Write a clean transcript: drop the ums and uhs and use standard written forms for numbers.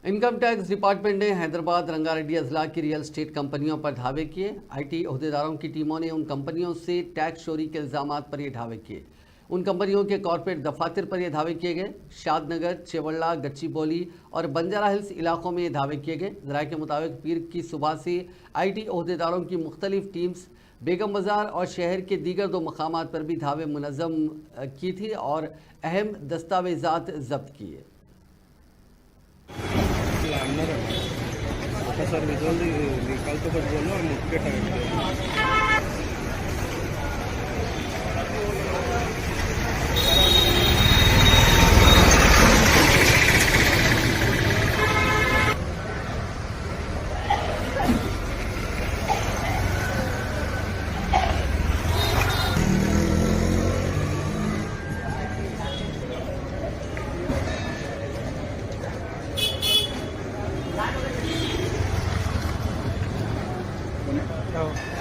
Income tax department ने हैदराबाद रंगारेड्डी अजला की real estate कंपनियों पर धावे किए। आईटी ओहदेदारों की टीमों ने उन कंपनियों से टैक्स चोरी के इल्जाम पर ये धावे किए। उन कंपनियों के कॉरपोरेट दफातर पर ये धावे किए गए। शादनगर, चेवल्ला, गच्चीबौली और बंजारा हिल्स इलाकों में ये धावे किए गए। जराये के मुताबिक पीर की सुबह से आईटी ओहदेदारों की मुख्तलिफ टीम्स बेगम बाजार और शहर के दीगर 2 मकामात पर भी धावे मुनज़्ज़म की थी और अहम दस्तावेजात जब्त किए। No.